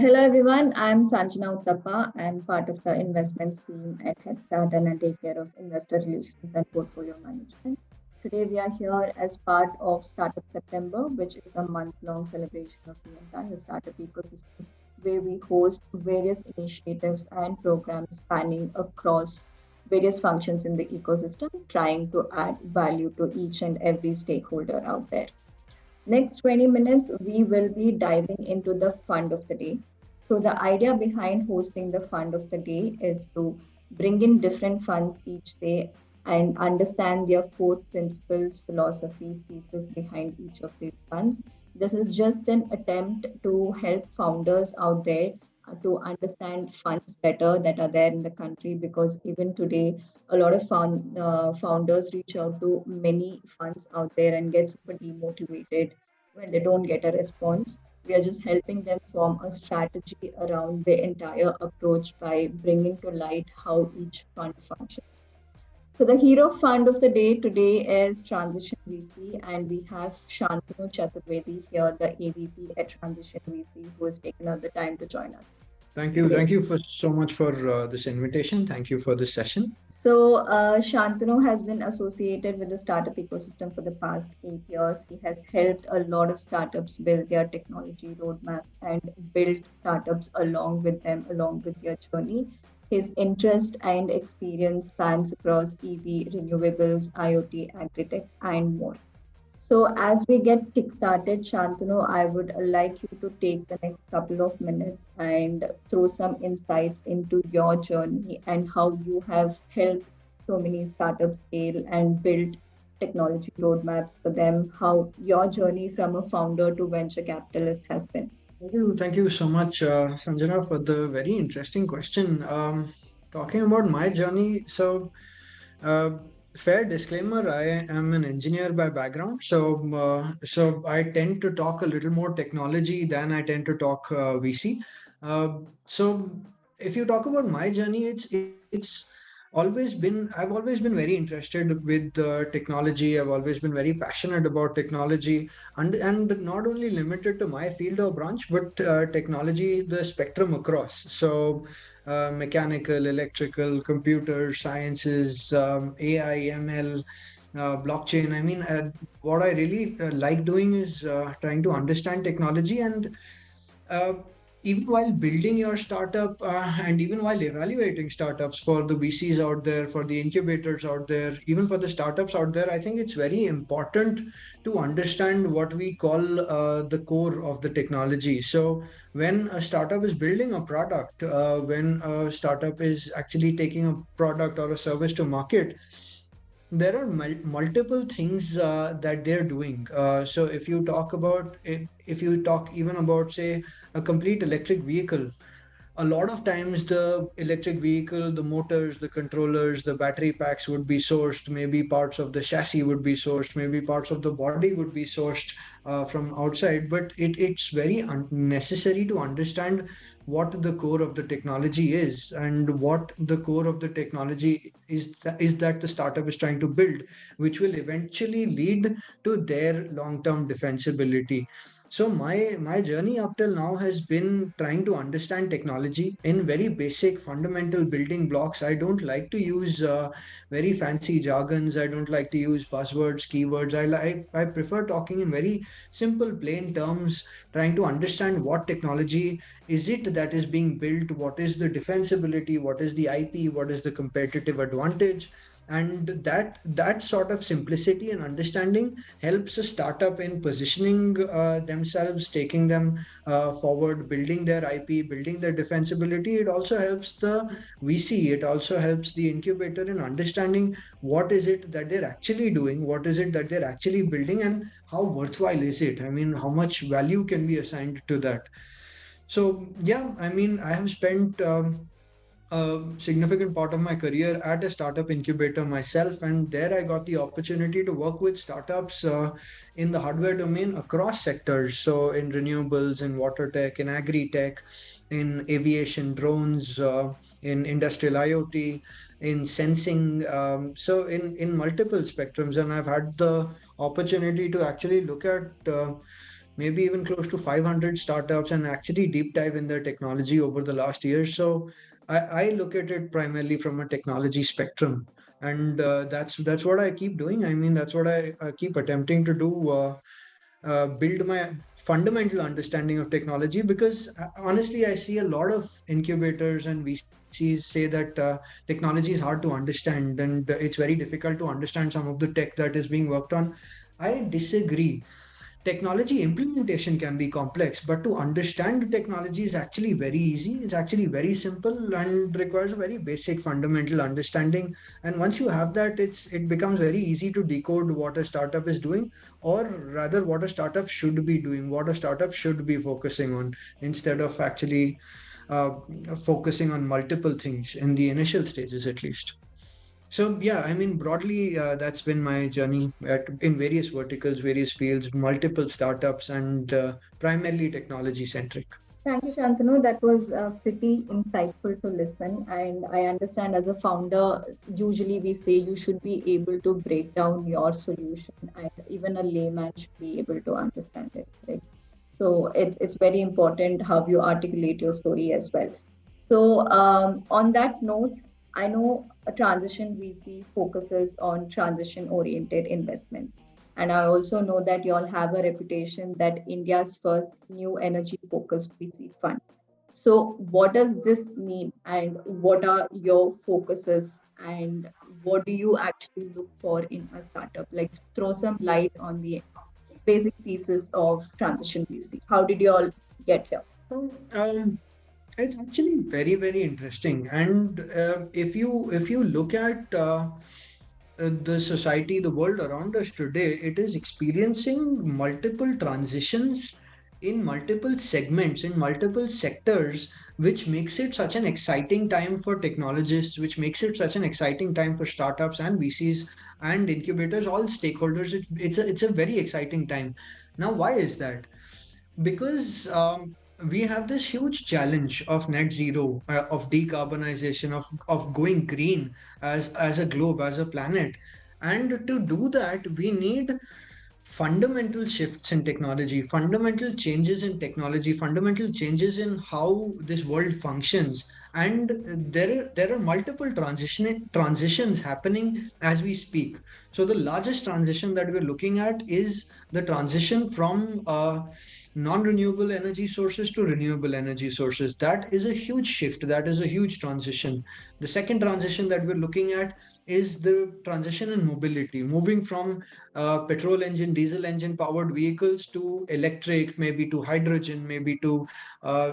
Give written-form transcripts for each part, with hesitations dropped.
Hello everyone, I'm Sanjana Uttappa. I'm part of the investments team at Headstart and I take care of investor relations and portfolio management. Today we are here as part of Startup September, which is a month-long celebration of the entire startup ecosystem, where we host various initiatives and programs spanning across various functions in the ecosystem, trying to add value to each and every stakeholder out there. Next 20 minutes, we will be diving into the fund of the day. So, the idea behind hosting the fund of the day is to bring in different funds each day and understand their core principles, philosophy, thesis behind each of these funds. This is just an attempt to help founders out there to understand funds better that are there in the country because even today, a lot of founders reach out to many funds out there and get super demotivated when they don't get a response. We are just helping them form a strategy around the entire approach by bringing to light how each fund functions. So the hero fund of the day today is Transition VC, and we have Shantanu Chaturvedi here, the AVP at Transition VC, who has taken out the time to join us Thank you. today. Thank you for so much for this invitation. Thank you for this session. So, Shantanu has been associated with the startup ecosystem for the past 8 years. He has helped a lot of startups build their technology roadmaps and build startups along with them, along with their journey. His interest and experience spans across EV, renewables, IoT, agritech, and more. So, as we get kickstarted, Shantanu, I would like you to take the next couple of minutes and throw some insights into your journey and how you have helped so many startups scale and build technology roadmaps for them, how your journey from a founder to venture capitalist has been. Thank you. Thank you so much, Sanjana, for the very interesting question. Talking about my journey, uh, fair disclaimer, I am an engineer by background, so I tend to talk a little more technology than I tend to talk VC. So if you talk about my journey, it's I've always been very interested with technology. I've always been very passionate about technology, and not only limited to my field or branch, but technology, the spectrum across. So mechanical, electrical, computer sciences, AI, ML, blockchain. What I really like doing is trying to understand technology, and uh, even while building your startup and even while evaluating startups for the VCs out there, for the incubators out there, even for the startups out there, I think it's very important to understand what we call the core of the technology. So when a startup is building a product, when a startup is actually taking a product or a service to market, there are multiple things that they're doing. So if you talk about it, if you talk even about, say, a complete electric vehicle, a lot of times the electric vehicle, the motors, the controllers, the battery packs would be sourced, maybe parts of the chassis would be sourced, maybe parts of the body would be sourced from outside. But it's very necessary to understand what the core of the technology is, and what the core of the technology is that the startup is trying to build, which will eventually lead to their long-term defensibility. So my journey up till now has been trying to understand technology in very basic fundamental building blocks. I don't like to use very fancy jargons. I don't like to use buzzwords, keywords. I prefer talking in very simple, plain terms, trying to understand what technology is it that is being built, what is the defensibility, what is the IP, what is the competitive advantage. And that sort of simplicity and understanding helps a startup in positioning themselves, taking them forward, building their IP, building their defensibility. It also helps the VC, it also helps the incubator in understanding what is it that they're actually doing, what is it that they're actually building, and how worthwhile is it. I mean, how much value can be assigned to that. So yeah, I have spent a significant part of my career at a startup incubator myself, and there I got the opportunity to work with startups in the hardware domain across sectors. So in renewables, in water tech, in agri tech, in aviation, drones, in industrial IoT, in sensing. So in multiple spectrums, and I've had the opportunity to actually look at maybe even close to 500 startups, and actually deep dive in their technology over the last year. So I look at it primarily from a technology spectrum, and that's what I keep doing. I mean, that's what I keep attempting to do. Build my fundamental understanding of technology, because honestly I see a lot of incubators and VCs say that technology is hard to understand, and it's very difficult to understand some of the tech that is being worked on. I disagree. Technology implementation can be complex, but to understand the technology is actually very easy. It's actually very simple and requires a very basic fundamental understanding. And once you have that, it becomes very easy to decode what a startup is doing, or rather what a startup should be doing, what a startup should be focusing on, instead of actually uh, focusing on multiple things in the initial stages at least. So yeah, I mean, broadly, that's been my journey in various verticals, various fields, multiple startups, and primarily technology centric. Thank you, Shantanu. That was pretty insightful to listen. And I understand as a founder, usually we say you should be able to break down your solution, and even a layman should be able to understand it. Right? So it's very important how you articulate your story as well. So, on that note, I know a transition VC focuses on transition oriented investments. And I also know that you all have a reputation that India's first new energy focused VC fund. So, what does this mean, and what are your focuses, and what do you actually look for in a startup? Like, throw some light on the basic thesis of transition VC. How did you all get here? So, it's actually very, very interesting. And if you look at the society, the world around us today, it is experiencing multiple transitions in multiple segments, in multiple sectors, which makes it such an exciting time for technologists, which makes it such an exciting time for startups and VCs and incubators, all stakeholders. It's a very exciting time. Now, why is that? Because we have this huge challenge of net zero, of decarbonization, of going green as a globe, as a planet. And to do that, we need fundamental shifts in technology, fundamental changes in technology, fundamental changes in how this world functions. And there are multiple transitions happening as we speak. So the largest transition that we're looking at is the transition from non-renewable energy sources to renewable energy sources. That is a huge shift. That is a huge transition. The second transition that we're looking at is the transition in mobility, moving from petrol engine, diesel engine powered vehicles to electric, maybe to hydrogen, maybe to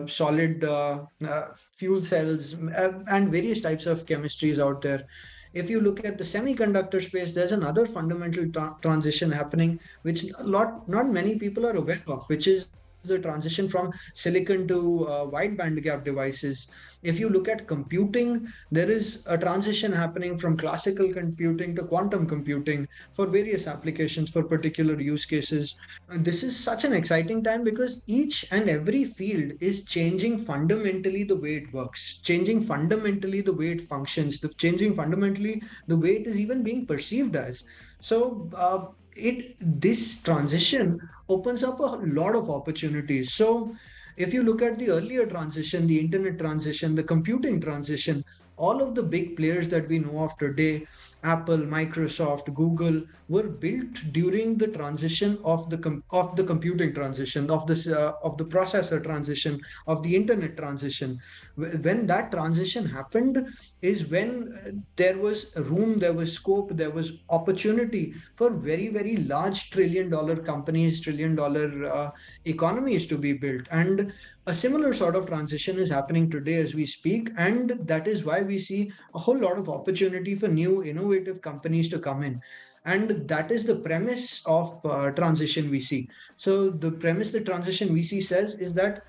solid fuel cells, and various types of chemistries out there. If you look at the semiconductor space, there's another fundamental transition happening, which not many people are aware of, which is the transition from silicon to wide band gap devices. If you look at computing, there is a transition happening from classical computing to quantum computing for various applications, for particular use cases. And this is such an exciting time because each and every field is changing fundamentally the way it works, changing fundamentally the way it functions, changing fundamentally the way it is even being perceived as. So it this transition opens up a lot of opportunities. So if you look at the earlier transition, the internet transition, the computing transition, all of the big players that we know of today, Apple, Microsoft, Google, were built during the transition of the computing transition, of the processor transition, of the internet transition. When that transition happened, is when there was room, there was scope, there was opportunity for very, very large trillion-dollar companies, trillion-dollar economies to be built. And a similar sort of transition is happening today as we speak, and that is why we see a whole lot of opportunity for new innovative companies to come in. And that is the premise of transition VC. So the premise the transition VC says is that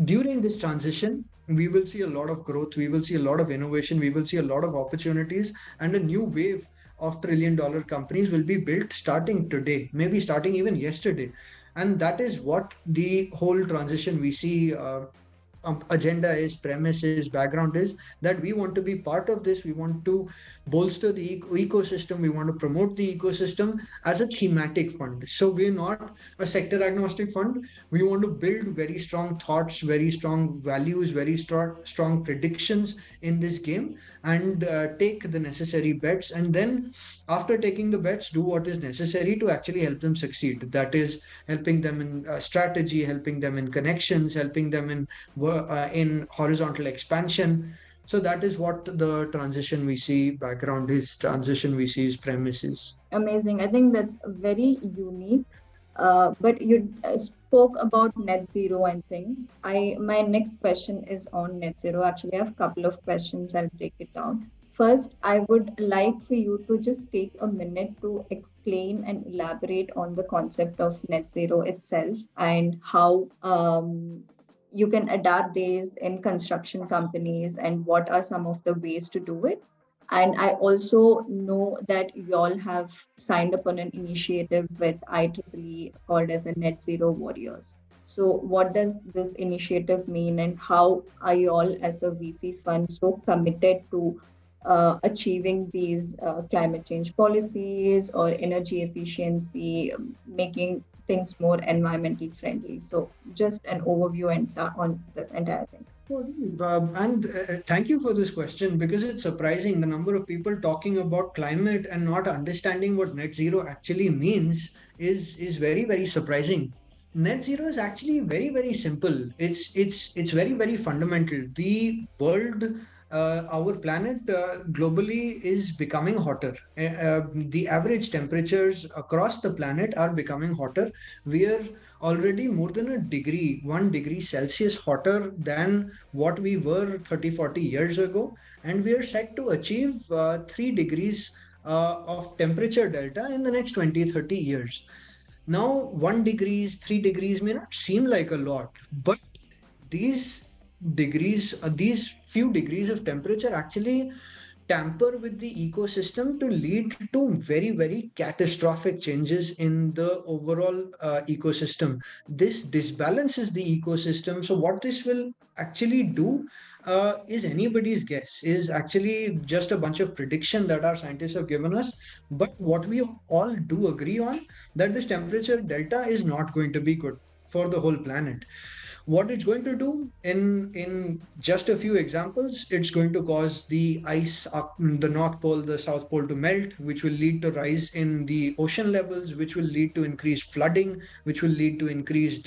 during this transition, we will see a lot of growth, we will see a lot of innovation, we will see a lot of opportunities, and a new wave of trillion-dollar companies will be built starting today, maybe starting even yesterday. And that is what the whole transition VC agenda is, premise is, background is that we want to be part of this. We want to bolster the ecosystem. We want to promote the ecosystem as a thematic fund. So we're not a sector agnostic fund. We want to build very strong thoughts, very strong values, very strong predictions in this game, and take the necessary bets. And then, after taking the bets, do what is necessary to actually help them succeed. That is helping them in strategy, helping them in connections, helping them in horizontal expansion. So that is what the transition we see background is, transition we see is premises. Amazing. I think that's very unique. But you spoke about net zero and things. My next question is on net zero. Actually, I have a couple of questions. I'll break it down. First, I would like for you to just take a minute to explain and elaborate on the concept of net zero itself and how you can adapt these in construction companies and what are some of the ways to do it. And I also know that you all have signed up on an initiative with IEEE called as a Net Zero Warriors. So, what does this initiative mean, and how are you all as a VC fund so committed to achieving these climate change policies or energy efficiency, making things more environmental friendly? So, just an overview and on this entire thing. And thank you for this question, because it's surprising the number of people talking about climate and not understanding what net zero actually means is very surprising. Net zero is actually very simple. It's very fundamental. The world, our planet globally is becoming hotter. The average temperatures across the planet are becoming hotter. We are already more than a degree, 1 degree Celsius hotter than what we were 30-40 years ago, and we are set to achieve 3 degrees of temperature delta in the next 20-30 years. Now, 1 degrees, 3 degrees may not seem like a lot, but these these few degrees of temperature actually tamper with the ecosystem to lead to very catastrophic changes in the overall ecosystem. This disbalances the ecosystem. So what this will actually do is anybody's guess, is actually just a bunch of prediction that our scientists have given us. But what we all do agree on, that this temperature delta is not going to be good for the whole planet. What it's going to do, in just a few examples, it's going to cause the ice up the North Pole, the South Pole to melt, which will lead to rise in the ocean levels, which will lead to increased flooding, which will lead to increased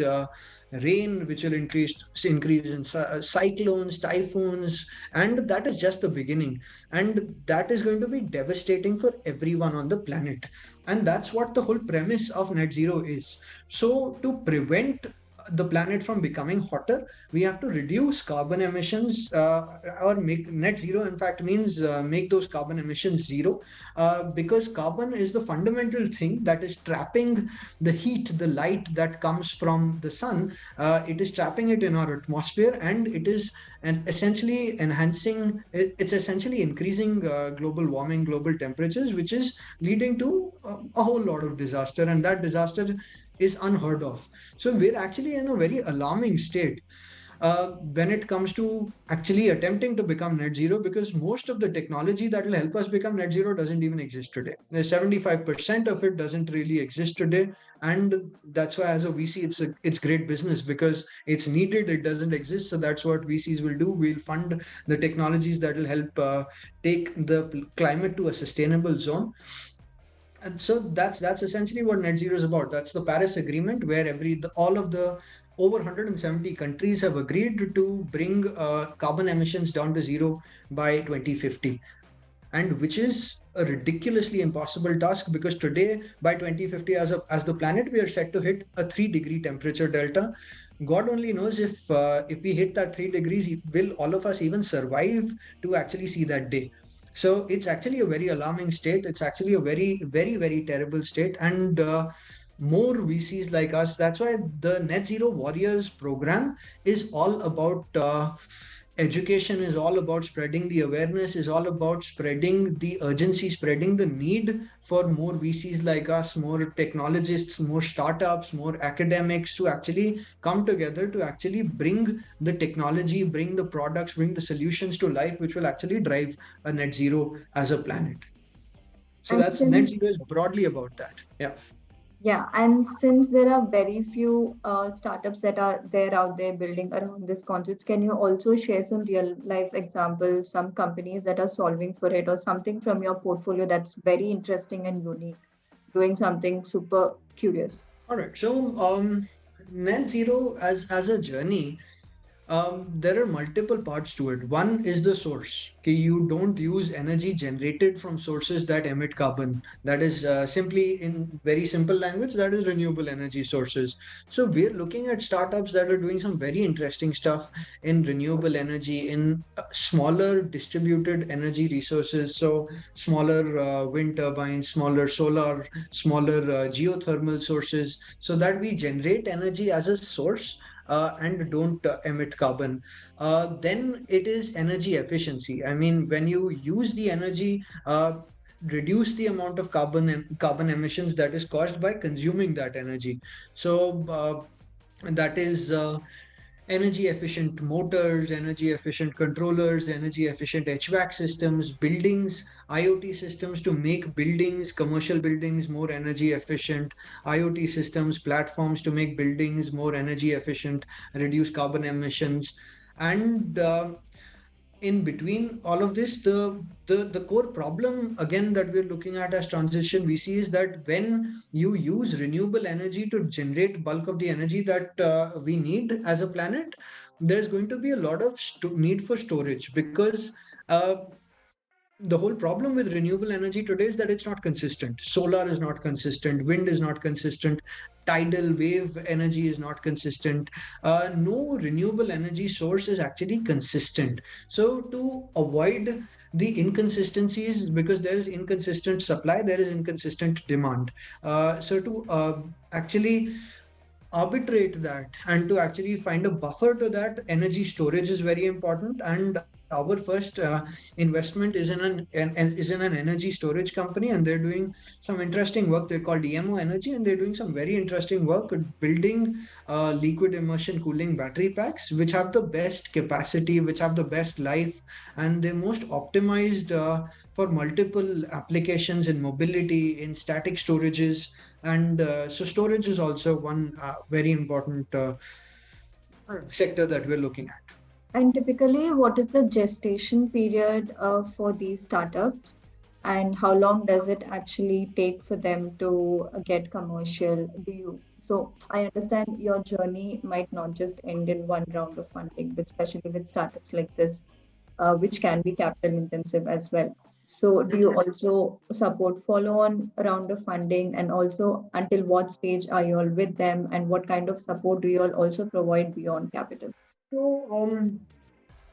rain, which will increase in cyclones, typhoons. And that is just the beginning, and that is going to be devastating for everyone on the planet. And that's what the whole premise of net zero is. So to prevent the planet from becoming hotter, we have to reduce carbon emissions, or make net zero. In fact, means make those carbon emissions zero, because carbon is the fundamental thing that is trapping the heat, the light that comes from the sun. It is trapping it in our atmosphere, and it is essentially enhancing. It's essentially increasing global warming, global temperatures, which is leading to a whole lot of disaster, and that disaster is unheard of. So we're actually in a very alarming state when it comes to actually attempting to become net zero, because most of the technology that will help us become net zero doesn't even exist today. There's 75% of it doesn't really exist today, and that's why as a VC it's great business, because it's needed, it doesn't exist. So that's what VCs will do. We'll fund the technologies that will help take the climate to a sustainable zone. And so that's essentially what net zero is about. That's the Paris Agreement, where all of the over 170 countries have agreed to bring carbon emissions down to zero by 2050, and which is a ridiculously impossible task, because today by 2050, as the planet, we are set to hit a 3 degree temperature delta. God only knows if we hit that 3 degrees, will all of us even survive to actually see that day. So it's actually a very alarming state. It's actually a very terrible state. And more VCs like us. That's why the Net Zero Warriors program is all about education is all about spreading the awareness, is all about spreading the urgency, spreading the need for more VCs like us, more technologists, more startups, more academics to actually come together to actually bring the technology, bring the products, bring the solutions to life, which will actually drive a net zero as a planet. So And that's net since zero is broadly about that. Yeah. Yeah, and since there are very few startups that are there out there building around this concept, can you also share some real life examples, some companies that are solving for it, or something from your portfolio that's very interesting and unique, doing something super curious? All right. So net zero as a journey, there are multiple parts to it. One is the source. Okay, you don't use energy generated from sources that emit carbon. That is simply, in very simple language, that is renewable energy sources. So we're looking at startups that are doing some very interesting stuff in renewable energy, in smaller distributed energy resources. So smaller wind turbines, smaller solar, smaller geothermal sources, so that we generate energy as a source and don't emit carbon. Then it is energy efficiency. I mean, when you use the energy, reduce the amount of carbon emissions that is caused by consuming that energy. So that is energy efficient motors, energy efficient controllers, energy efficient HVAC systems, buildings, IoT systems to make buildings, commercial buildings more energy efficient, IoT systems, platforms to make buildings more energy efficient, reduce carbon emissions. And in between all of this, the core problem again that we're looking at as transition VC is that when you use renewable energy to generate bulk of the energy that we need as a planet, there's going to be a lot of need for storage, because uh, the whole problem with renewable energy today is that it's not consistent. Solar is not consistent, wind is not consistent, tidal wave energy is not consistent. No renewable energy source is actually consistent. So to avoid the inconsistencies, because there is inconsistent supply, there is inconsistent demand. So to actually arbitrate that and to actually find a buffer to that, energy storage is very important. And our first investment is in an energy storage company, and they're doing some interesting work. They're called EMO Energy, and they're doing some very interesting work at building liquid immersion cooling battery packs, which have the best capacity, which have the best life, and they're most optimized for multiple applications in mobility, in static storages. And so storage is also one very important sector that we're looking at. And typically, what is the gestation period for these startups? And how long does it actually take for them to get commercial? So I understand your journey might not just end in one round of funding, but especially with startups like this, which can be capital intensive as well. So do you also support follow-on round of funding, and also until what stage are you all with them, and what kind of support do you all also provide beyond capital? So,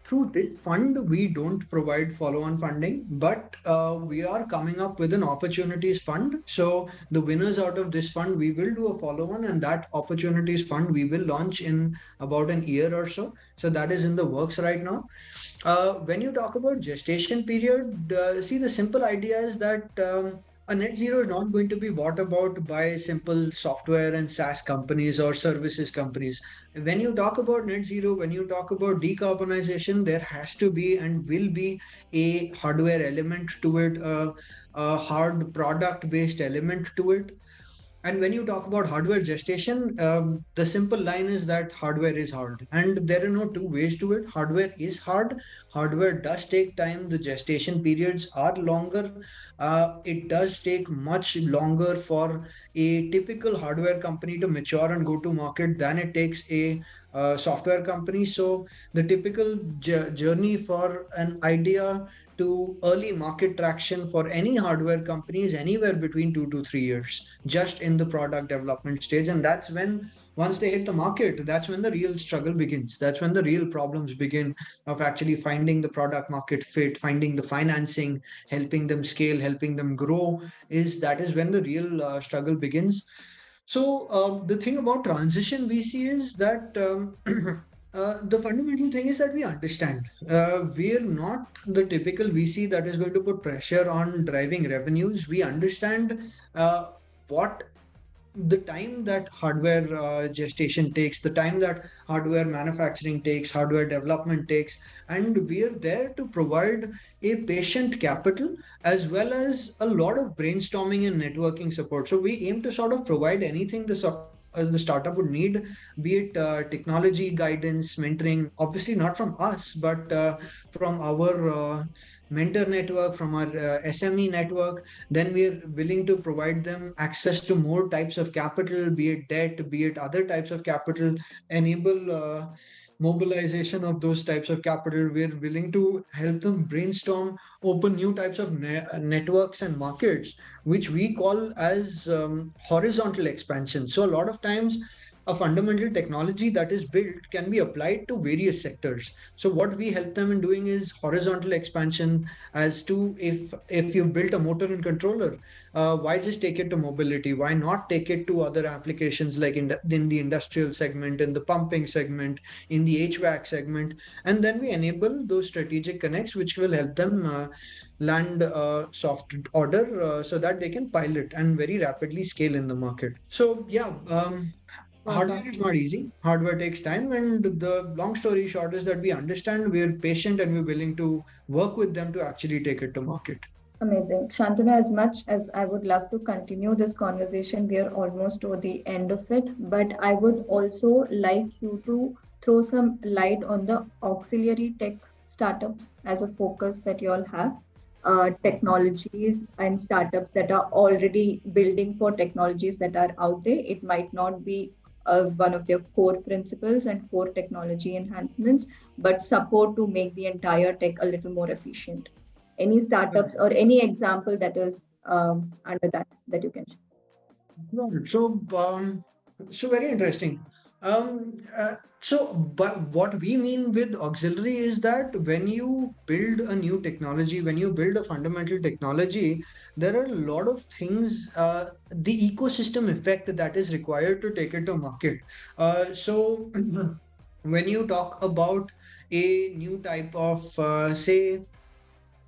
through this fund, we don't provide follow-on funding, but we are coming up with an opportunities fund. So the winners out of this fund, we will do a follow-on, and that opportunities fund we will launch in about an year or so. So that is in the works right now. When you talk about gestation period, see, the simple idea is that a net zero is not going to be bought about by simple software and SaaS companies or services companies. When you talk about net zero, when you talk about decarbonization, there has to be and will be a hardware element to it, a hard product based element to it. And when you talk about hardware gestation, the simple line is that hardware is hard, and there are no two ways to it. Hardware is hard. Hardware does take time. The gestation periods are longer. It does take much longer for a typical hardware company to mature and go to market than it takes a software company. So the typical journey for an idea to early market traction for any hardware company is anywhere between 2 to 3 years, just in the product development stage. And that's when, once they hit the market, that's when the real struggle begins. That's when the real problems begin of actually finding the product market fit, finding the financing, helping them scale, helping them grow. Is that is when the real struggle begins. So the thing about transition VC is that The fundamental thing is that we understand. We're not the typical VC that is going to put pressure on driving revenues. We understand what the time that hardware gestation takes, the time that hardware manufacturing takes, hardware development takes, and we are there to provide a patient capital as well as a lot of brainstorming and networking support. So we aim to sort of provide anything the startup would need, be it technology guidance, mentoring, obviously not from us, but from our mentor network, from our SME network. Then we are willing to provide them access to more types of capital, be it debt, be it other types of capital, enable mobilization of those types of capital. We're willing to help them brainstorm, open new types of networks and markets, which we call as horizontal expansion. So a lot of times, a fundamental technology that is built can be applied to various sectors. So what we help them in doing is horizontal expansion, as to if you built a motor and controller, why just take it to mobility? Why not take it to other applications like in the industrial segment, in the pumping segment, in the HVAC segment? And then we enable those strategic connects, which will help them land soft order so that they can pilot and very rapidly scale in the market. So yeah, Got that. hardware is not easy. Hardware takes time, and the long story short is that we understand, we're patient, and we're willing to work with them to actually take it to market. Amazing. Shantanu, as much as I would love to continue this conversation, we are almost to the end of it. But I would also like you to throw some light on the auxiliary tech startups as a focus that you all have. Technologies and startups that are already building for technologies that are out there. It might not be one of their core principles and core technology enhancements, but support to make the entire tech a little more efficient. Any startups or any example that is under that you can share? Right. So very interesting. But what we mean with auxiliary is that when you build a new technology, when you build a fundamental technology, there are a lot of things, the ecosystem effect that is required to take it to market. So when you talk about a new type of, say,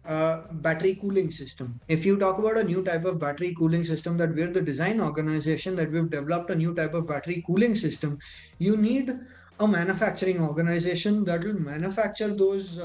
battery cooling system. If you talk about a new type of battery cooling system, that we're the design organization that we've developed a new type of battery cooling system, you need a manufacturing organization that will manufacture those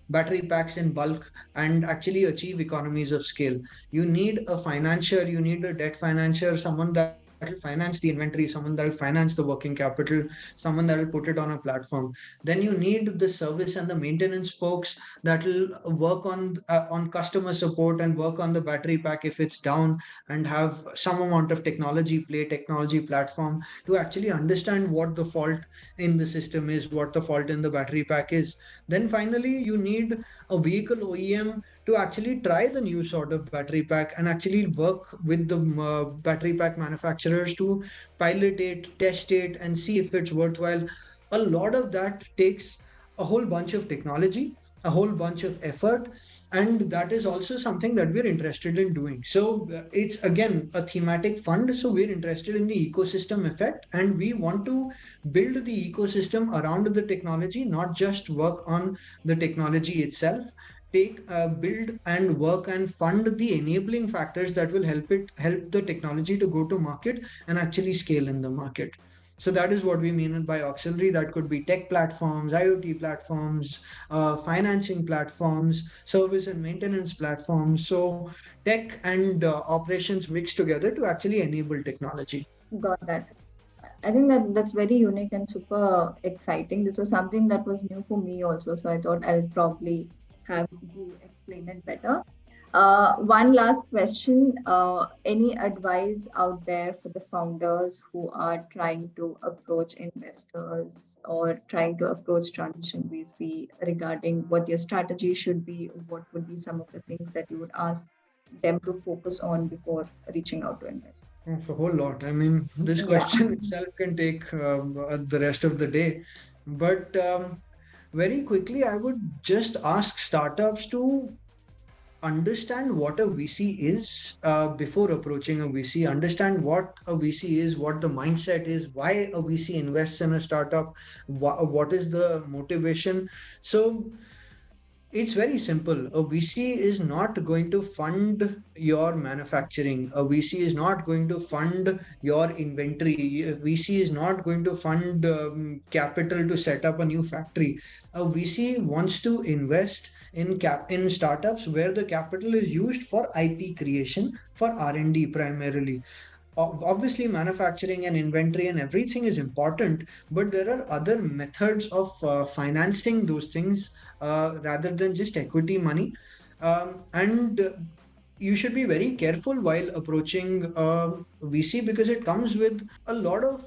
battery packs in bulk and actually achieve economies of scale. You need a financier, you need a debt financier, someone that will finance the inventory, someone that will finance the working capital, someone that will put it on a platform. Then you need the service and the maintenance folks that will work on customer support and work on the battery pack if it's down, and have some amount of technology platform to actually understand what the fault in the system is, what the fault in the battery pack is. Then finally, you need a vehicle OEM to actually try the new sort of battery pack and actually work with the battery pack manufacturers to pilot it, test it, and see if it's worthwhile. A lot of that takes a whole bunch of technology, a whole bunch of effort, and that is also something that we're interested in doing. So it's again a thematic fund. So we're interested in the ecosystem effect, and we want to build the ecosystem around the technology, not just work on the technology itself. Take build and work and fund the enabling factors that will help the technology to go to market and actually scale in the market. So that is what we mean by auxiliary. That could be tech platforms, IoT platforms, financing platforms, service and maintenance platforms. So tech and operations mixed together to actually enable technology. Got that. I think that that's very unique and super exciting. This was something that was new for me also, so I thought I'll probably have you explain it better. One last question. Any advice out there for the founders who are trying to approach investors or trying to approach transition VC regarding what your strategy should be? What would be some of the things that you would ask them to focus on before reaching out to invest? It's a whole lot. I mean, this Yeah. question itself can take the rest of the day. But very quickly, I would just ask startups to understand what a VC is before approaching a VC. Understand what a VC is, what the mindset is, why a VC invests in a startup, what is the motivation. So it's very simple. A VC is not going to fund your manufacturing. A VC is not going to fund your inventory. A VC is not going to fund capital to set up a new factory. A VC wants to invest in startups where the capital is used for IP creation, for R&D primarily. Obviously, manufacturing and inventory and everything is important, but there are other methods of financing those things rather than just equity money. And you should be very careful while approaching VC, because it comes with a lot of,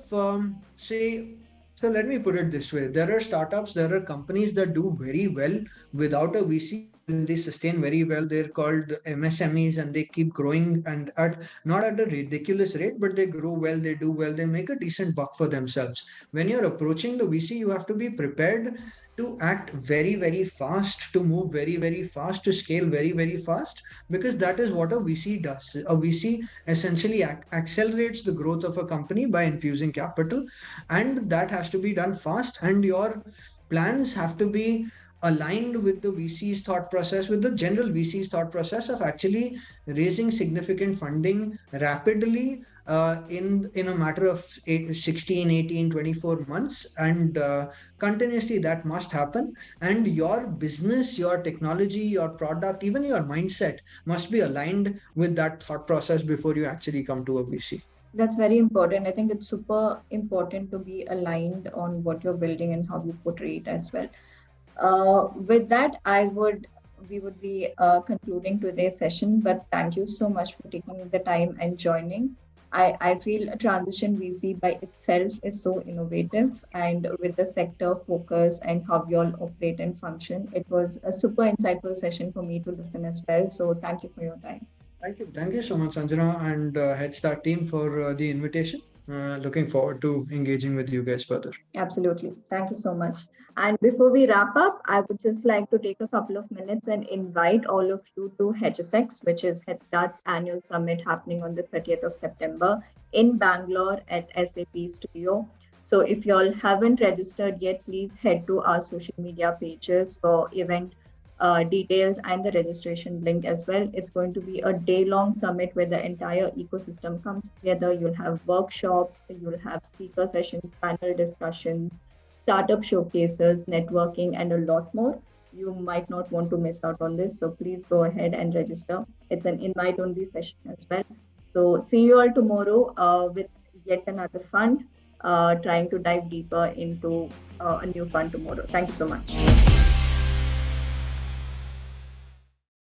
so let me put it this way. There are startups, there are companies that do very well without a VC, and they sustain very well. They're called MSMEs, and they keep growing, and at not at a ridiculous rate, but they grow well, they do well, they make a decent buck for themselves. When you're approaching the VC, you have to be prepared to act very, very fast, to move very, very fast, to scale very, very fast, because that is what a VC does. A VC essentially accelerates the growth of a company by infusing capital, and that has to be done fast. And your plans have to be aligned with the VC's thought process, with the general VC's thought process of actually raising significant funding rapidly in a matter of 16, 18, 24 months, and continuously that must happen. And your business, your technology, your product, even your mindset must be aligned with that thought process before you actually come to a VC. That's very important. I think it's super important to be aligned on what you're building and how you portray it as well. With that, we would be concluding today's session, but thank you so much for taking the time and joining. I feel a transition VC by itself is so innovative, and with the sector focus and how you all operate and function, it was a super insightful session for me to listen as well. So thank you for your time. Thank you. Thank you so much, Sanjana and Headstart team, for the invitation. Looking forward to engaging with you guys further. Absolutely. Thank you so much. And before we wrap up, I would just like to take a couple of minutes and invite all of you to HSX, which is Headstart's annual summit happening on the 30th of September in Bangalore at SAP Studio. So if you all haven't registered yet, please head to our social media pages for event details and the registration link as well. It's going to be a day-long summit where the entire ecosystem comes together. You'll have workshops, you'll have speaker sessions, panel discussions, startup showcases, networking, and a lot more. You might not want to miss out on this, so please go ahead and register. It's an invite-only session as well. So see you all tomorrow with yet another fund, trying to dive deeper into a new fund tomorrow. Thank you so much.